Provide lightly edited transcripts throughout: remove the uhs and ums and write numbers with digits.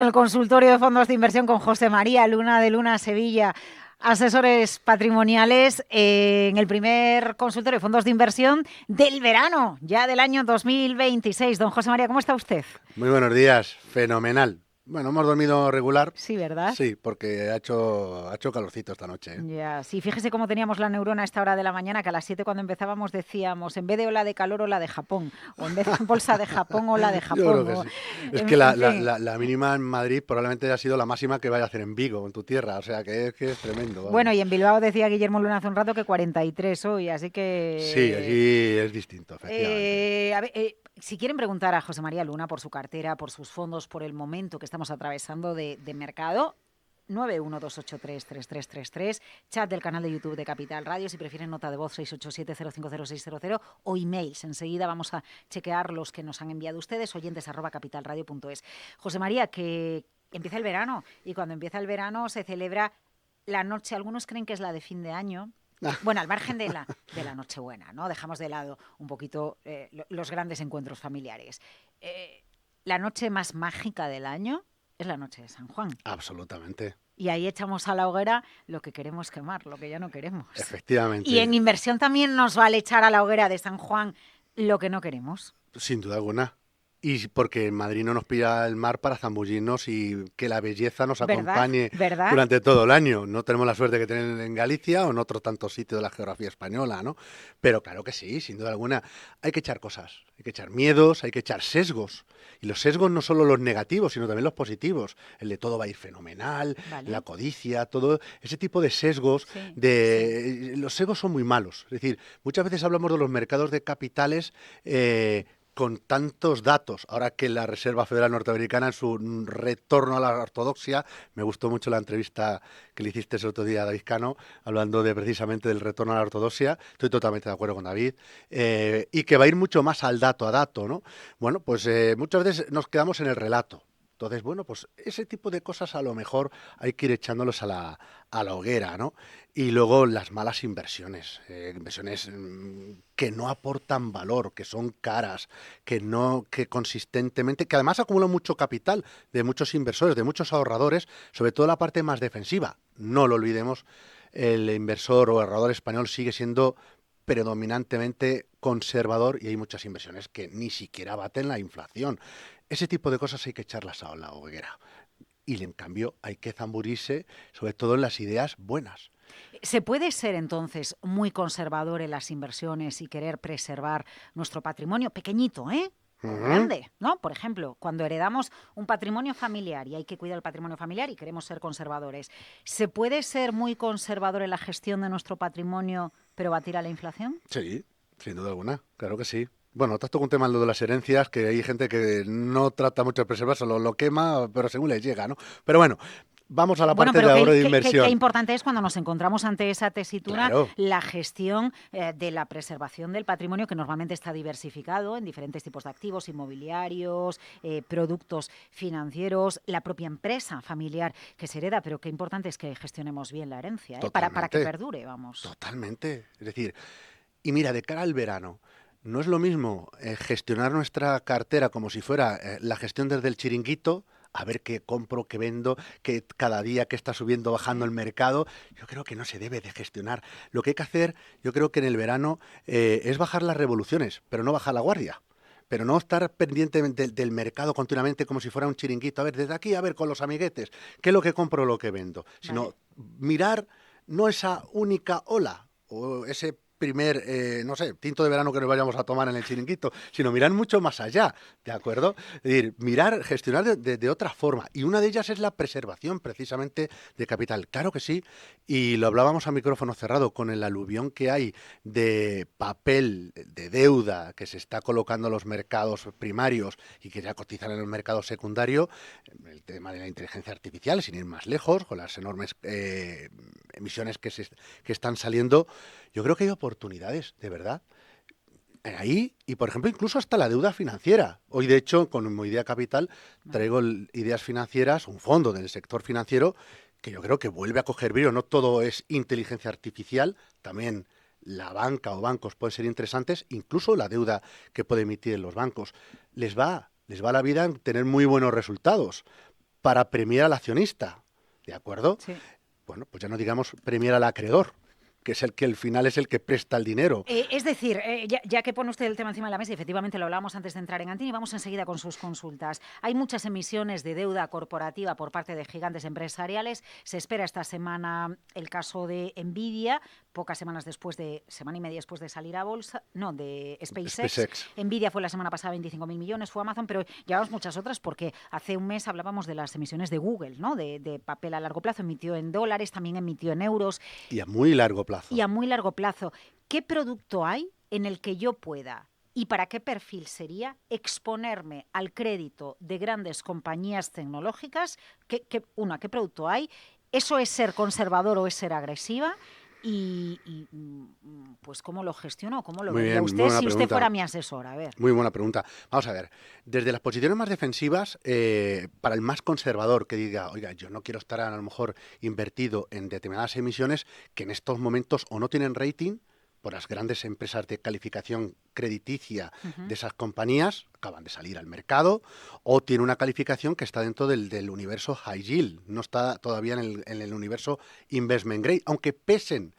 El consultorio de fondos de inversión con José María Luna de Luna Sevilla, asesores patrimoniales en el primer consultorio de fondos de inversión del verano, ya del año 2026. Don José María, ¿cómo está usted? Muy buenos días, fenomenal. Bueno, hemos dormido regular, Sí, ¿verdad? sí, porque ha hecho calorcito esta noche, ¿eh? Ya, sí, fíjese cómo teníamos la neurona a esta hora de la mañana, que a las 7 cuando empezábamos decíamos, en vez de ola de calor, ola de Japón, o en vez de bolsa de Japón, ola de Yo creo Japón, que o sí. Es que en la, la- fin. la- la mínima en Madrid probablemente ha sido la máxima que vaya a hacer en Vigo, en tu tierra, o sea que es tremendo, Bueno, vamos. y en Bilbao decía Guillermo Luna hace un rato que 43 hoy, así Sí, que allí es distinto, efectivamente. Si quieren preguntar a José María Luna por su cartera, por sus fondos, por el momento que estamos atravesando de mercado, 912833333, chat del canal de YouTube de Capital Radio, si prefieren nota de voz 687050600 o emails. Enseguida vamos a chequear los que nos han enviado ustedes, oyentes@capitalradio.es. José María, que empieza el verano y cuando empieza el verano se celebra la noche, algunos creen que es la de fin de año. Bueno, al margen de la Nochebuena, ¿no? Dejamos de lado un poquito los grandes encuentros familiares. La noche más mágica del año es la noche de San Juan. Absolutamente, Y ahí echamos a la hoguera lo que queremos quemar, lo que ya no queremos. Y en efectivamente, inversión también nos vale echar a la hoguera de San Juan lo que no queremos. sin duda alguna. Y porque en Madrid no nos pilla el mar para zambullirnos y que la belleza nos ¿Verdad? acompañe ¿Verdad? durante todo el año. No tenemos la suerte que tienen en Galicia o en otros tantos sitios de la geografía española, ¿no? Pero claro que sí, sin duda alguna. Hay que echar cosas, hay que echar miedos, hay que echar sesgos. Y los sesgos no solo los negativos, sino también los positivos. El de todo va a ir fenomenal, la ¿Vale? codicia, todo ese tipo de sesgos. Sí, sí. Los sesgos son muy malos. Es decir, muchas veces hablamos de los mercados de capitales. Con tantos datos, ahora que la Reserva Federal Norteamericana en su retorno a la ortodoxia, me gustó mucho la entrevista que le hiciste ese otro día a David Cano, hablando de precisamente del retorno a la ortodoxia, estoy totalmente de acuerdo con David, y que va a ir mucho más al dato, a dato, ¿no? Bueno, pues muchas veces nos quedamos en el relato. Entonces, bueno, pues ese tipo de cosas a lo mejor hay que ir echándolos a la hoguera, ¿no? Y luego las malas inversiones, inversiones que no aportan valor, que son caras, que no, que consistentemente, que además acumulan mucho capital de muchos inversores, de muchos ahorradores, sobre todo la parte más defensiva. No lo olvidemos, el inversor o ahorrador español sigue siendo predominantemente conservador y hay muchas inversiones que ni siquiera baten la inflación. Ese tipo de cosas hay que echarlas a la hoguera. Y en cambio hay que zamburirse sobre todo en las ideas buenas. ¿Se puede ser entonces muy conservador en las inversiones y querer preservar nuestro patrimonio pequeñito, o Ujú. grande, ¿no? Por ejemplo, cuando heredamos un patrimonio familiar y hay que cuidar el patrimonio familiar y queremos ser conservadores, ¿se puede ser muy conservador en la gestión de nuestro patrimonio pero batir a la inflación? Sí, sin duda alguna, claro que sí. Bueno, te has tocado un tema en lo de las herencias, que hay gente que no trata mucho de preservar, solo lo quema, pero según les llega, ¿no? Pero bueno, vamos a la Bueno, parte de pero ahorro qué, de qué- qué- qué inversión. importante es cuando nos encontramos ante esa tesitura Claro, la gestión de la preservación del patrimonio que normalmente está diversificado en diferentes tipos de activos inmobiliarios, productos financieros, la propia empresa familiar que se hereda, pero qué importante es que gestionemos bien la herencia, para que totalmente, perdure, vamos. totalmente. Es decir, y mira, de cara al verano, no es lo mismo gestionar nuestra cartera como si fuera la gestión desde el chiringuito, a ver qué compro, qué vendo, que cada día que está subiendo, bajando el Sí, mercado. Yo creo que no se debe de gestionar. Lo que hay que hacer, yo creo que en el verano es bajar las revoluciones, pero no bajar la guardia. Pero no estar pendiente del mercado continuamente como si fuera un chiringuito. A ver, desde aquí, a ver, con los amiguetes, qué es lo que compro o lo que vendo. Sino vale. mirar no esa única ola o ese primer, no sé, tinto de verano que nos vayamos a tomar en el chiringuito, sino mirar mucho más allá, ¿de acuerdo? Es decir, mirar, gestionar de otra forma. Y una de ellas es la preservación precisamente de capital. Claro que sí, y lo hablábamos a micrófono cerrado con el aluvión que hay de papel, de deuda que se está colocando en los mercados primarios y que ya cotizan en el mercado secundario, el tema de la inteligencia artificial, sin ir más lejos, con las enormes emisiones que están saliendo, yo creo que hay oportunidades, de verdad. Ahí, y por ejemplo, incluso hasta la deuda financiera. Hoy, de hecho, con Moidea Capital Vale. traigo ideas financieras, un fondo del sector financiero que yo creo que vuelve a coger brillo. No todo es inteligencia artificial, también la banca o bancos pueden ser interesantes, incluso la deuda que puede emitir los bancos. Les va la vida en tener muy buenos resultados. para premiar al accionista, ¿de acuerdo? Sí. Bueno, pues ya no digamos premiar al acreedor, que es el que al final es el que presta el dinero. Es decir, ya que pone usted el tema encima de la mesa, y efectivamente lo hablábamos antes de entrar en Antini, vamos enseguida con sus consultas. Hay muchas emisiones de deuda corporativa por parte de gigantes empresariales. Se espera esta semana el caso de Nvidia, pocas semanas después semana y media después de salir a bolsa, no, de SpaceX. Nvidia fue la semana pasada 25.000 millones, fue Amazon, pero llevamos muchas otras porque hace un mes hablábamos de las emisiones de Google, ¿no? De papel a largo plazo, emitió en dólares, también emitió en euros. Y a muy largo plazo. Y a muy largo plazo. ¿Qué producto hay en el que yo pueda, y para qué perfil sería, exponerme al crédito de grandes compañías tecnológicas? ¿Qué producto hay? ¿Eso es ser conservador o es ser agresiva? Pues ¿cómo lo gestiono? ¿Cómo lo vería usted si usted fuera mi asesor? A ver. Muy buena pregunta. Vamos a ver, desde las posiciones más defensivas, para el más conservador que diga, oiga, yo no quiero estar a lo mejor invertido en determinadas emisiones que en estos momentos o no tienen rating, por las grandes empresas de calificación crediticia de esas compañías, acaban de salir al mercado, o tiene una calificación que está dentro del universo high yield, no está todavía en el universo investment grade, aunque pesen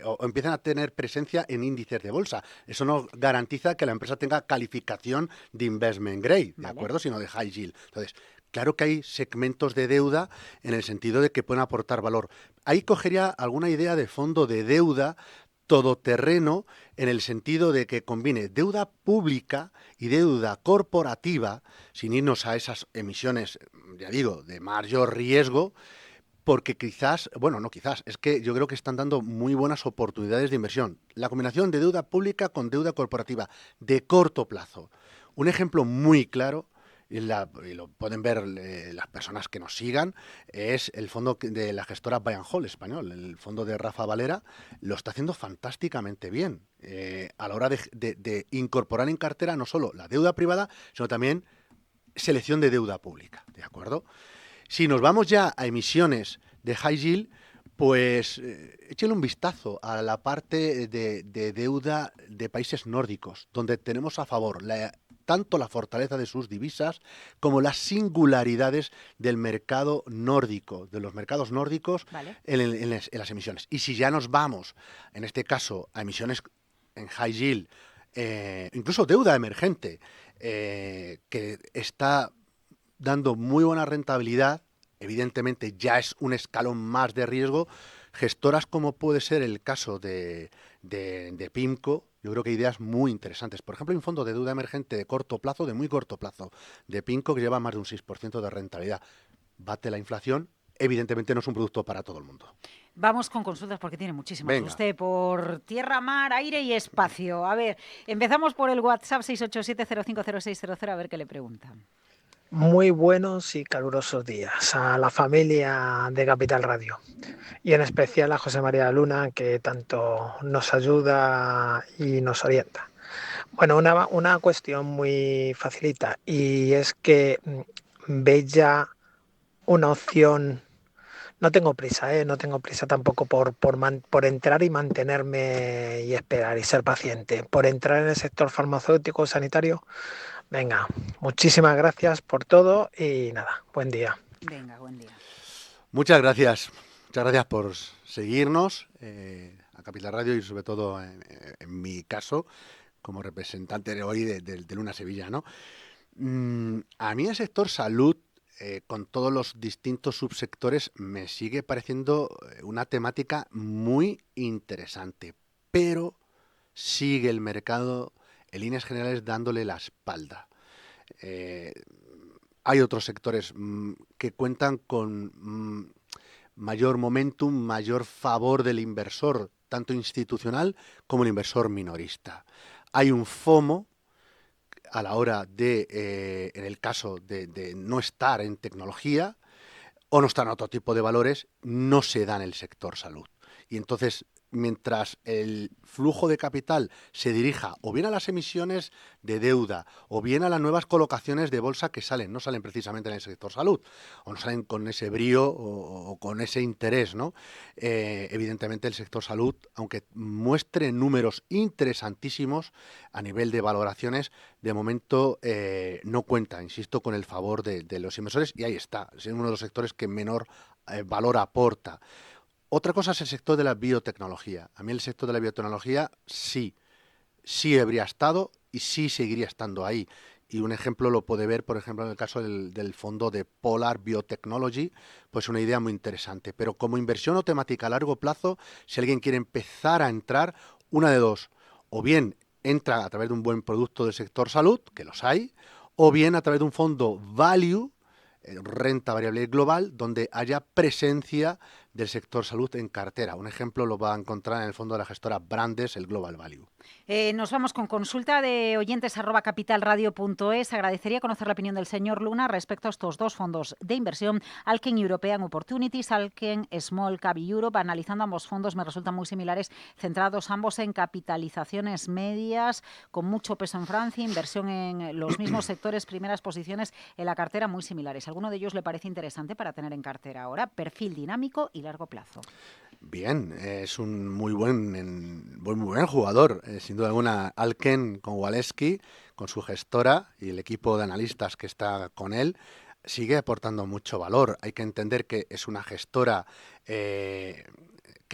o empiezan a tener presencia en índices de bolsa. Eso no garantiza que la empresa tenga calificación de investment grade, ¿de acuerdo? Sino de high yield. Entonces, claro que hay segmentos de deuda en el sentido de que pueden aportar valor. Ahí cogería alguna idea de fondo de deuda todoterreno, en el sentido de que combine deuda pública y deuda corporativa, sin irnos a esas emisiones, ya digo, de mayor riesgo, porque quizás, bueno, no quizás, es que yo creo que están dando muy buenas oportunidades de inversión. La combinación de deuda pública con deuda corporativa de corto plazo. Un ejemplo muy claro, y lo pueden ver las personas que nos sigan, es el fondo de la gestora Buy and Hold español, el fondo de Rafa Valera, lo está haciendo fantásticamente bien a la hora de incorporar en cartera no solo la deuda privada, sino también selección de deuda pública, ¿de acuerdo? Si nos vamos ya a emisiones de high yield, pues échale un vistazo a la parte de deuda de países nórdicos, donde tenemos a favor tanto la fortaleza de sus divisas como las singularidades del mercado nórdico, de los mercados nórdicos. Vale. en las emisiones. Y si ya nos vamos, en este caso, a emisiones en high yield, incluso deuda emergente, que está dando muy buena rentabilidad, evidentemente ya es un escalón más de riesgo, gestoras como puede ser el caso de PIMCO, yo creo que hay ideas muy interesantes. Por ejemplo, hay un fondo de deuda emergente de corto plazo, de muy corto plazo, de PIMCO, que lleva más de un 6% de rentabilidad. Bate la inflación, evidentemente no es un producto para todo el mundo. Vamos con consultas porque tiene muchísimas. Venga. Usted por tierra, mar, aire y espacio. A ver, empezamos por el WhatsApp 687-050600, a ver qué le preguntan. Muy buenos y calurosos días a la familia de Capital Radio y en especial a José María Luna, que tanto nos ayuda y nos orienta. Bueno, una cuestión muy facilita, y es que veis ya una opción. No tengo prisa, no tengo prisa tampoco por entrar y mantenerme y esperar y ser paciente. Por entrar en el sector farmacéutico sanitario. Venga, muchísimas gracias por todo y nada, buen día. Venga, buen día. Muchas gracias por seguirnos a Capital Radio y sobre todo en mi caso como representante de hoy de Luna Sevilla, ¿no? A mí el sector salud, con todos los distintos subsectores, me sigue pareciendo una temática muy interesante, pero sigue el mercado en líneas generales dándole la espalda. Hay otros sectores que cuentan con mayor momentum, mayor favor del inversor, tanto institucional como el inversor minorista. Hay un FOMO a la hora de, en el caso de no estar en tecnología o no estar en otro tipo de valores, no se da en el sector salud. Y entonces mientras el flujo de capital se dirija o bien a las emisiones de deuda o bien a las nuevas colocaciones de bolsa que salen, no salen precisamente en el sector salud, o no salen con ese brío o con ese interés, ¿no? Evidentemente el sector salud, aunque muestre números interesantísimos a nivel de valoraciones, de momento no cuenta, insisto, con el favor de los inversores, y ahí está, es uno de los sectores que menor valor aporta. Otra cosa es el sector de la biotecnología. A mí el sector de la biotecnología sí habría estado y sí seguiría estando ahí. Y un ejemplo lo puede ver, por ejemplo, en el caso del fondo de Polar Biotechnology, pues una idea muy interesante. Pero como inversión o temática a largo plazo, si alguien quiere empezar a entrar, una de dos, o bien entra a través de un buen producto del sector salud, que los hay, o bien a través de un fondo value, renta variable global, donde haya presencia del sector salud en cartera. Un ejemplo lo va a encontrar en el fondo de la gestora Brandes, el Global Value. Nos vamos con consulta de oyentes @capitalradio.es. Agradecería conocer la opinión del señor Luna respecto a estos dos fondos de inversión, Alken European Opportunities, Alken Small Cap Europe. Analizando ambos fondos me resultan muy similares, centrados ambos en capitalizaciones medias, con mucho peso en Francia, inversión en los mismos sectores, primeras posiciones en la cartera muy similares. ¿Alguno de ellos le parece interesante para tener en cartera ahora? Perfil dinámico y largo plazo. Bien, es un muy buen jugador, sin duda alguna. Alken con Waleski, con su gestora y el equipo de analistas que está con él, sigue aportando mucho valor. Hay que entender que es una gestora que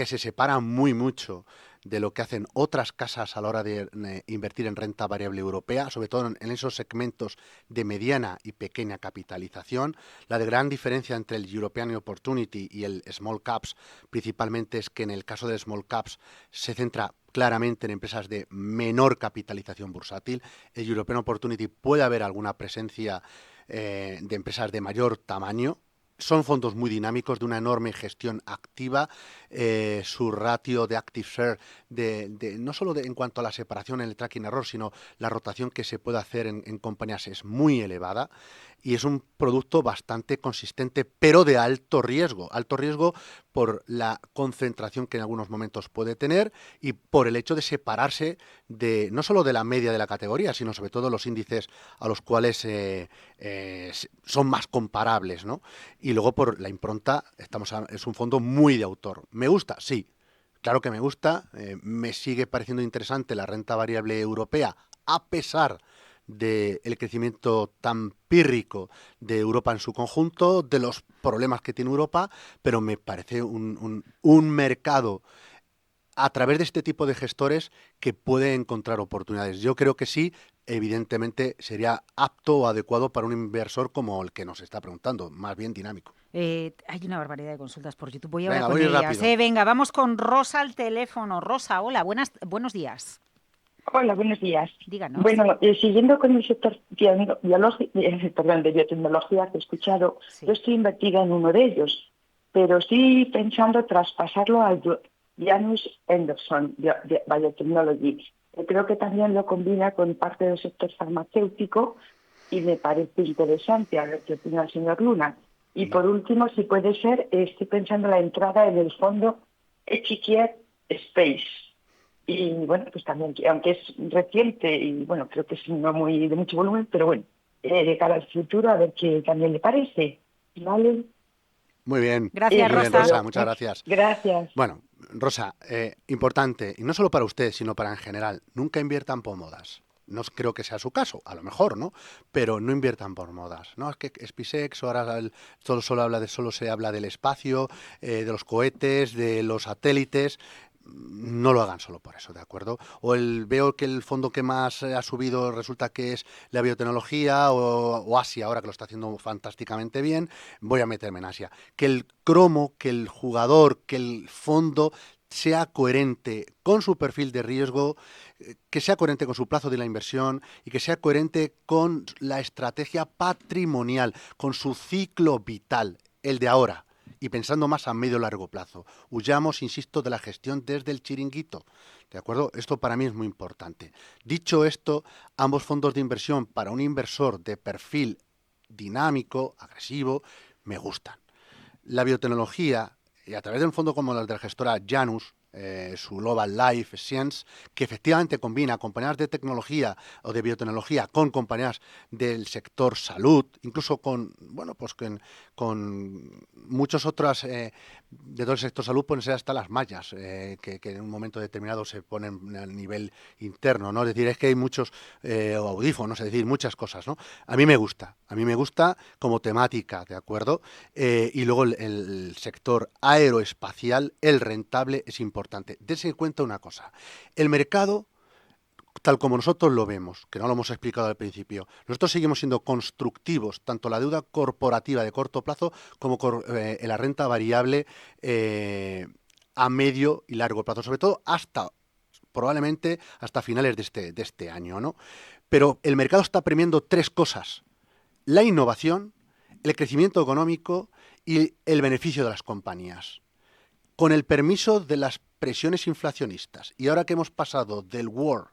se separa muy mucho de lo que hacen otras casas a la hora de invertir en renta variable europea, sobre todo en esos segmentos de mediana y pequeña capitalización. La de gran diferencia entre el European Opportunity y el Small Caps principalmente es que en el caso de Small Caps se centra claramente en empresas de menor capitalización bursátil. El European Opportunity puede haber alguna presencia de empresas de mayor tamaño. Son fondos muy dinámicos, de una enorme gestión activa. Su ratio de active share, no solo en cuanto a la separación en el tracking error, sino la rotación que se puede hacer en compañías es muy elevada. Y es un producto bastante consistente, pero de alto riesgo. Alto riesgo por la concentración que en algunos momentos puede tener y por el hecho de separarse no solo de la media de la categoría, sino sobre todo los índices a los cuales son más comparables, ¿no? Y luego por la impronta, es un fondo muy de autor. ¿Me gusta? Sí, claro que me gusta. Me sigue pareciendo interesante la renta variable europea, a pesar del crecimiento tan pírrico de Europa en su conjunto, de los problemas que tiene Europa, pero me parece un mercado a través de este tipo de gestores que puede encontrar oportunidades. Yo creo que sí, evidentemente sería apto o adecuado para un inversor como el que nos está preguntando, más bien dinámico. Hay una barbaridad de consultas por YouTube. Voy ahora Venga, con voy ellas. rápido. Venga, vamos con Rosa al teléfono. Rosa, hola, buenos días. Hola, buenos días. Díganos. Bueno, siguiendo con el sector de biotecnología que he escuchado, Sí. yo estoy invertida en uno de ellos, pero estoy pensando traspasarlo al Janus Henderson Biotechnology. Creo que también lo combina con parte del sector farmacéutico y me parece interesante, a ver qué opina el señor Luna. Y por último, si puede ser, estoy pensando en la entrada en el fondo Echiquier Space. Y bueno, pues también, aunque es reciente y bueno, creo que es no muy de mucho volumen, pero bueno, de cara al futuro, a ver qué también le parece. ¿Vale? Muy bien. Gracias, Muy bien, Rosa. Rosa, muchas gracias. Gracias. Bueno, Rosa, importante, y no solo para usted, sino para en general, nunca inviertan por modas. No creo que sea su caso, a lo mejor, ¿no? Pero no inviertan por modas. No, es que SpaceX ahora solo se habla del espacio, de los cohetes, de los satélites. No lo hagan solo por eso, ¿de acuerdo? Veo que el fondo que más ha subido resulta que es la biotecnología o Asia, ahora que lo está haciendo fantásticamente bien, voy a meterme en Asia. Que el cromo, que el jugador, que el fondo sea coherente con su perfil de riesgo, que sea coherente con su plazo de la inversión y que sea coherente con la estrategia patrimonial, con su ciclo vital, el de ahora, y pensando más a medio o largo plazo. Huyamos, insisto, de la gestión desde el chiringuito. ¿De acuerdo? Esto para mí es muy importante. Dicho esto, ambos fondos de inversión para un inversor de perfil dinámico, agresivo, me gustan. La biotecnología, y a través de un fondo como el de la gestora Janus, su Global Life Science, que efectivamente combina compañías de tecnología o de biotecnología con compañías del sector salud, incluso con, bueno, pues con muchos otros de todo el sector salud, pueden ser hasta las mallas, que en un momento determinado se ponen a nivel interno, ¿no? Es decir, es que hay muchos audífonos, es decir, muchas cosas, ¿no? A mí me gusta como temática, ¿de acuerdo? Y luego el sector aeroespacial, el rentable, es importante. Dense en cuenta una cosa, el mercado, tal como nosotros lo vemos, que no lo hemos explicado al principio, nosotros seguimos siendo constructivos, tanto la deuda corporativa de corto plazo como la renta variable a medio y largo plazo, sobre todo probablemente hasta finales de este año, ¿no? Pero el mercado está premiando tres cosas: la innovación, el crecimiento económico y el beneficio de las compañías. Con el permiso de las presiones inflacionistas, y ahora que hemos pasado del war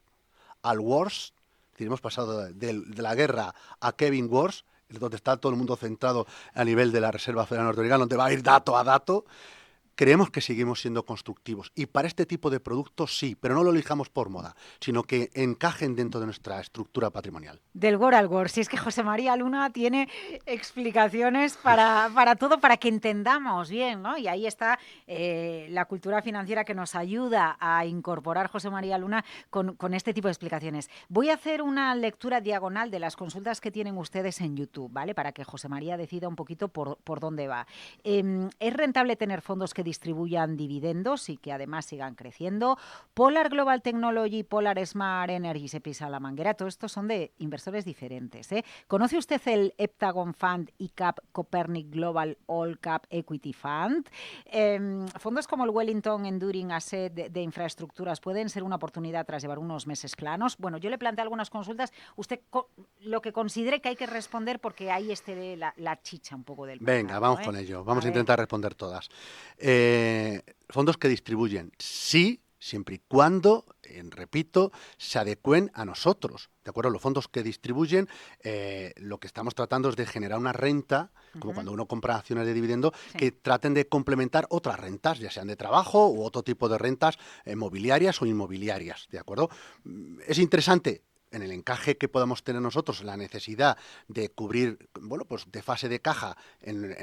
al wars, es decir, hemos pasado de la guerra a Kevin Wars, donde está todo el mundo centrado a nivel de la Reserva Federal Norteamericana, donde va a ir dato a dato, creemos que seguimos siendo constructivos. Y para este tipo de productos sí, pero no lo elijamos por moda, sino que encajen dentro de nuestra estructura patrimonial. Del Gore al Gore. Si es que José María Luna tiene explicaciones para todo, para que entendamos bien, ¿no? Y ahí está la cultura financiera que nos ayuda a incorporar José María Luna con este tipo de explicaciones. Voy a hacer una lectura diagonal de las consultas que tienen ustedes en YouTube, ¿vale? Para que José María decida un poquito por dónde va. ¿Es rentable tener fondos que distribuyan dividendos y que además sigan creciendo? Polar Global Technology, Polar Smart Energy, se pisa la manguera. Todo esto son de inversores diferentes, ¿eh? ¿Conoce usted el Heptagon Fund ICAP Copernic Global All Cap Equity Fund? Fondos como el Wellington Enduring Asset de infraestructuras pueden ser una oportunidad tras llevar unos meses planos. Bueno, yo le planteo algunas consultas. Usted lo que considere que hay que responder, porque ahí esté la chicha un poco del mercado. Venga, vamos con ello. Vamos a intentar responder todas. Fondos que distribuyen, sí, siempre y cuando, repito, se adecúen a nosotros, ¿de acuerdo? Los fondos que distribuyen, lo que estamos tratando es de generar una renta, como cuando uno compra acciones de dividendo, sí, que traten de complementar otras rentas, ya sean de trabajo u otro tipo de rentas mobiliarias o inmobiliarias, ¿de acuerdo? Es interesante en el encaje que podamos tener nosotros, la necesidad de cubrir, bueno, pues de fase de caja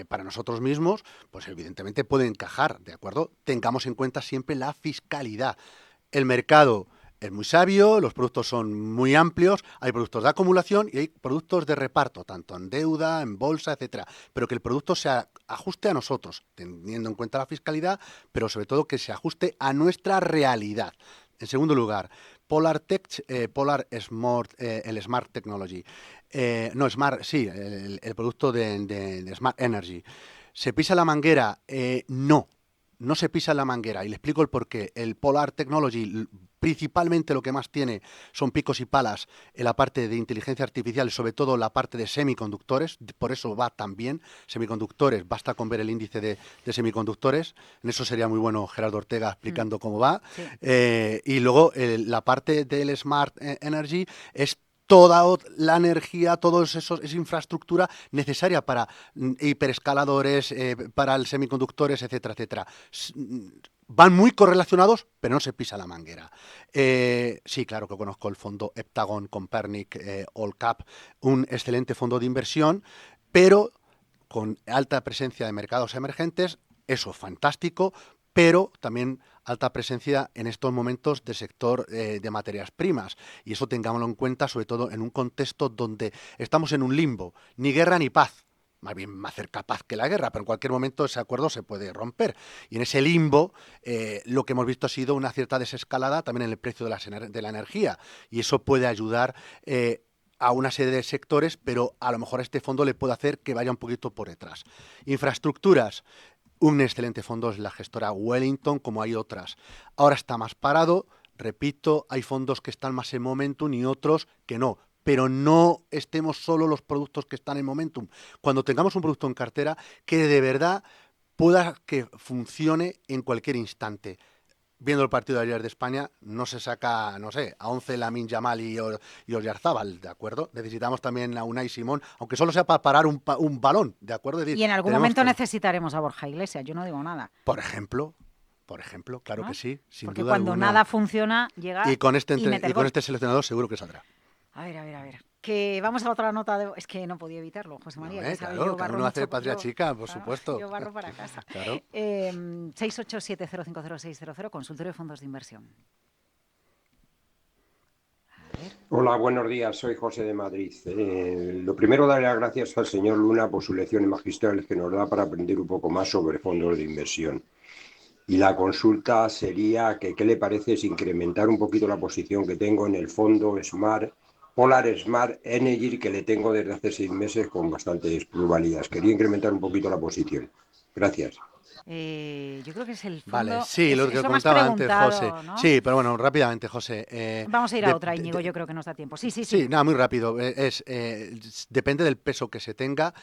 para nosotros mismos, pues evidentemente puede encajar, ¿de acuerdo? Tengamos en cuenta siempre la fiscalidad. El mercado es muy sabio, los productos son muy amplios, hay productos de acumulación y hay productos de reparto, tanto en deuda, en bolsa, etcétera, pero que el producto se ajuste a nosotros, teniendo en cuenta la fiscalidad, pero sobre todo que se ajuste a nuestra realidad. En segundo lugar, Polar Smart, el Smart Technology. El producto de Smart Energy. ¿Se pisa la manguera? No se pisa la manguera. Y le explico el porqué. El Polar Technology, principalmente lo que más tiene son picos y palas en la parte de inteligencia artificial y sobre todo la parte de semiconductores, por eso va tan bien. Semiconductores, basta con ver el índice de semiconductores, en eso sería muy bueno Gerardo Ortega explicando cómo va. Sí. Y luego la parte del Smart Energy es toda la energía, toda esa infraestructura necesaria para hiperescaladores, para el semiconductores, etcétera, etcétera. Van muy correlacionados, pero no se pisa la manguera. Sí, claro que conozco el fondo Heptagon Copernic All Cap, un excelente fondo de inversión, pero con alta presencia de mercados emergentes, eso fantástico, pero también alta presencia en estos momentos del sector de materias primas. Y eso tengámoslo en cuenta, sobre todo en un contexto donde estamos en un limbo, ni guerra ni paz. Más bien más cerca paz que la guerra, pero en cualquier momento ese acuerdo se puede romper. Y en ese limbo lo que hemos visto ha sido una cierta desescalada también en el precio de la energía. Y eso puede ayudar a una serie de sectores, pero a lo mejor a este fondo le puede hacer que vaya un poquito por detrás. Infraestructuras. Un excelente fondo es la gestora Wellington, como hay otras. Ahora está más parado, repito, hay fondos que están más en momentum y otros que no. Pero no estemos solo los productos que están en momentum. Cuando tengamos un producto en cartera que de verdad pueda que funcione en cualquier instante. Viendo el partido de ayer de España, no se saca, no sé, a 11 Lamine Yamal y Oyarzábal, ¿de acuerdo? Necesitamos también a Unai Simón, aunque solo sea para parar un balón, ¿de acuerdo? Es decir, y en algún momento necesitaremos a Borja Iglesias, yo no digo nada. Por ejemplo, Por ejemplo, claro ¿no? que sí, sin Porque duda cuando alguna. nada funciona, llega Y con este, y mete el y con gol. este seleccionador seguro que saldrá. A ver, a ver, a ver. Que vamos a otra nota de... Es que no podía evitarlo, José No, María, ya sabes, claro, yo cada barro uno hace mucho... patria chica, por claro, supuesto. yo barro para casa. Claro. 687-050600, consultorio de fondos de inversión. A ver. Hola, buenos días. Soy José de Madrid. Lo primero, darle las gracias al señor Luna por sus lecciones magistrales que nos da para aprender un poco más sobre fondos de inversión. Y la consulta sería que qué le parece si incrementar un poquito la posición que tengo en el fondo Polar Smart Energy, que le tengo desde hace 6 meses con bastantes plusvalías. Quería incrementar un poquito la posición. Gracias. Yo creo que es el Vale, fondo... sí, lo Es que lo más comentaba antes, José. preguntado, ¿no? Sí, pero bueno, rápidamente, José. Vamos a ir a otra, Íñigo, yo creo que nos da tiempo. Sí, sí, sí. Sí, nada, muy rápido. Depende del peso que se tenga.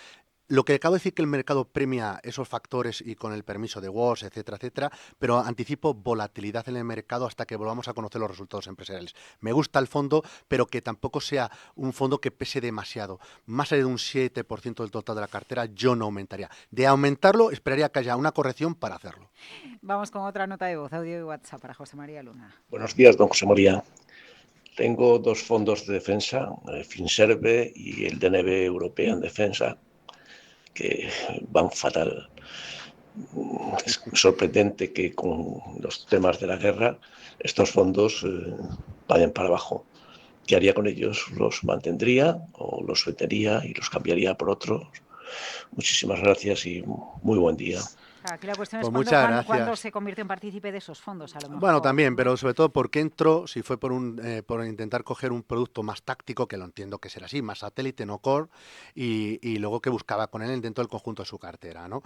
Lo que acabo de decir que el mercado premia esos factores y con el permiso de WOS, etcétera, etcétera, pero anticipo volatilidad en el mercado hasta que volvamos a conocer los resultados empresariales. Me gusta el fondo, pero que tampoco sea un fondo que pese demasiado. Más allá de un 7% del total de la cartera, yo no aumentaría. De aumentarlo, esperaría que haya una corrección para hacerlo. Vamos con otra nota de voz, audio y WhatsApp para José María Luna. Buenos días, don José María. Tengo 2 fondos de defensa, Finserve y el DNB Europea en Defensa, que van fatal. Es sorprendente que con los temas de la guerra estos fondos vayan para abajo. ¿Qué haría con ellos? ¿Los mantendría o los vendería y los cambiaría por otros? Muchísimas gracias y muy buen día. Aquí la cuestión es Pues muchas cuándo gracias. se convierte en partícipe de esos fondos, a lo mejor. Bueno, también, ¿no? pero sobre todo porque entró, si fue por intentar coger un producto más táctico, que lo entiendo que será así, más satélite, no core, y luego que buscaba con él dentro del conjunto de su cartera, ¿no?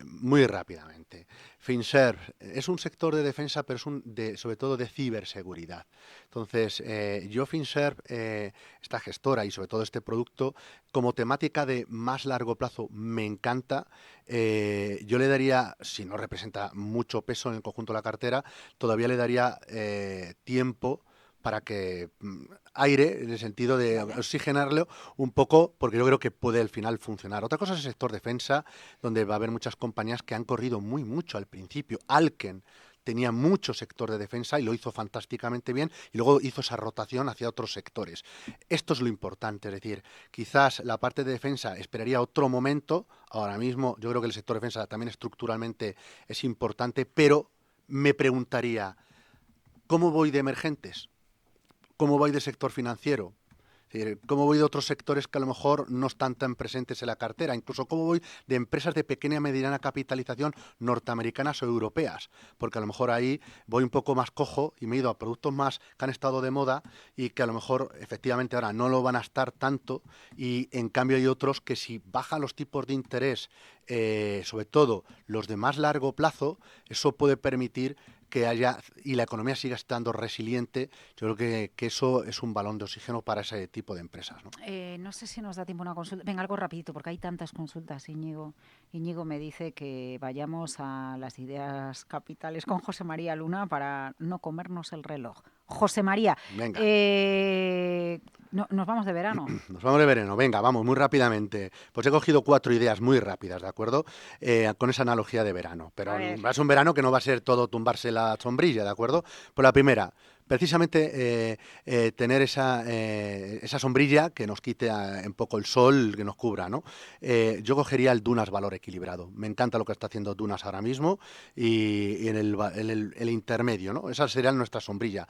Muy rápidamente. Finserv es un sector de defensa, pero es sobre todo de ciberseguridad. Entonces, yo Finserv, esta gestora y sobre todo este producto, como temática de más largo plazo, me encanta. Yo le daría, si no representa mucho peso en el conjunto de la cartera, todavía le daría tiempo para que aire, en el sentido de oxigenarlo un poco, porque yo creo que puede al final funcionar. Otra cosa es el sector defensa, donde va a haber muchas compañías que han corrido mucho al principio. Alken tenía mucho sector de defensa y lo hizo fantásticamente bien y luego hizo esa rotación hacia otros sectores. Esto es lo importante, es decir, quizás la parte de defensa esperaría otro momento. Ahora mismo yo creo que el sector de defensa también estructuralmente es importante, pero me preguntaría, ¿cómo voy de emergentes? ¿Cómo voy de sector financiero? Es decir, ¿cómo voy de otros sectores que a lo mejor no están tan presentes en la cartera? Incluso cómo voy de empresas de pequeña y mediana capitalización norteamericanas o europeas, porque a lo mejor ahí voy un poco más cojo y me he ido a productos más que han estado de moda y que a lo mejor efectivamente ahora no lo van a estar tanto, y en cambio hay otros que si bajan los tipos de interés, sobre todo los de más largo plazo, eso puede permitir que haya y la economía siga estando resiliente. Yo creo que eso es un balón de oxígeno para ese tipo de empresas, ¿no? No sé si nos da tiempo una consulta. Venga, algo rapidito, porque hay tantas consultas, Íñigo. Íñigo me dice que vayamos a las ideas capitales con José María Luna para no comernos el reloj. José María, Venga. nos vamos de verano. Nos vamos de verano, venga, vamos, muy rápidamente. Pues he cogido 4 ideas muy rápidas, ¿de acuerdo? Con esa analogía de verano. Pero va a ser un verano que no va a ser todo tumbarse la sombrilla, ¿de acuerdo? Pues la primera, precisamente tener esa sombrilla que nos quite un poco el sol, que nos cubra, ¿no? Yo cogería el Dunas Valor Equilibrado. Me encanta lo que está haciendo Dunas ahora mismo y en el intermedio, ¿no? Esa sería nuestra sombrilla.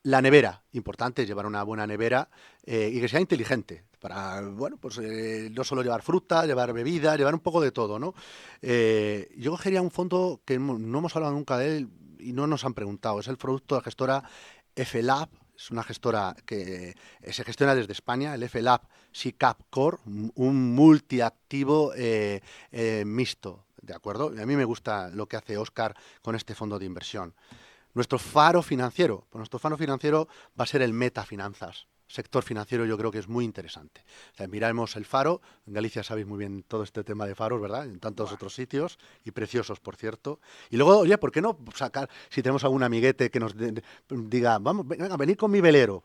La nevera, importante, llevar una buena nevera y que sea inteligente, para, bueno, pues no solo llevar fruta, llevar bebida, llevar un poco de todo, ¿no? Yo cogería un fondo que no hemos hablado nunca de él y no nos han preguntado, es el producto de la gestora FLab. Es una gestora que se gestiona desde España, el FLab SICAP Core, un multiactivo mixto, ¿de acuerdo? Y a mí me gusta lo que hace Óscar con este fondo de inversión. Nuestro faro financiero, pues nuestro faro financiero va a ser el Metafinanzas. Sector financiero yo creo que es muy interesante. O sea, miramos el faro, en Galicia sabéis muy bien todo este tema de faros, ¿verdad? En tantos otros sitios, y preciosos, por cierto. Y luego, oye, ¿por qué no sacar, si tenemos algún amiguete que nos diga, vamos, venga, venid con mi velero?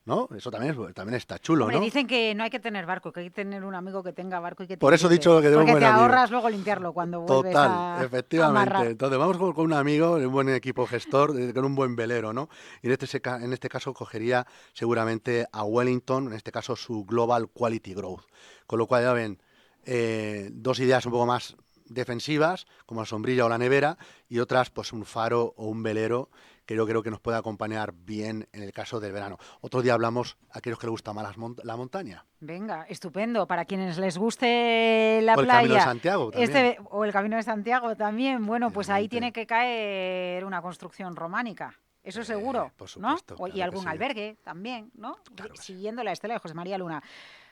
¿no? Eso también está chulo, Hombre, ¿no? dicen que no hay que tener barco, que hay que tener un amigo que tenga barco y que te Por eso he invite, dicho que tengo un porque buen te amigo. ahorras luego limpiarlo cuando vuelves Total, a efectivamente. amarrar. Entonces vamos con un amigo, un buen equipo gestor, con un buen velero, ¿no? Y en este caso cogería seguramente a Wellington, en este caso su Global Quality Growth. Con lo cual ya ven, 2 ideas un poco más defensivas, como la sombrilla o la nevera, y otras, pues un faro o un velero que yo creo que nos puede acompañar bien en el caso del verano. Otro día hablamos a aquellos que les gusta más la montaña. Venga, estupendo. Para quienes les guste la O el Camino de playa, Santiago también. o el Camino de Santiago también, bueno, pues ahí tiene Efectivamente. que caer una construcción románica. Eso seguro, Por ¿no? supuesto, Y claro que algún sí. albergue también, ¿no? Claro que sí. Siguiendo la estela de José María Luna.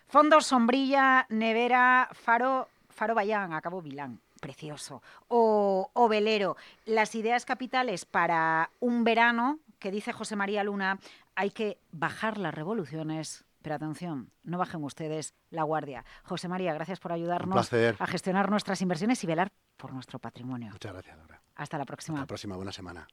Fondos, sombrilla, nevera, faro Bayán, a Cabo Vilán. Precioso. O velero. Las ideas capitales para un verano, que dice José María Luna, hay que bajar las revoluciones. Pero atención, no bajen ustedes la guardia. José María, gracias por Un ayudarnos placer. a gestionar nuestras inversiones y velar por nuestro patrimonio. Muchas gracias, Laura. Hasta la Hasta próxima. la próxima, buena semana.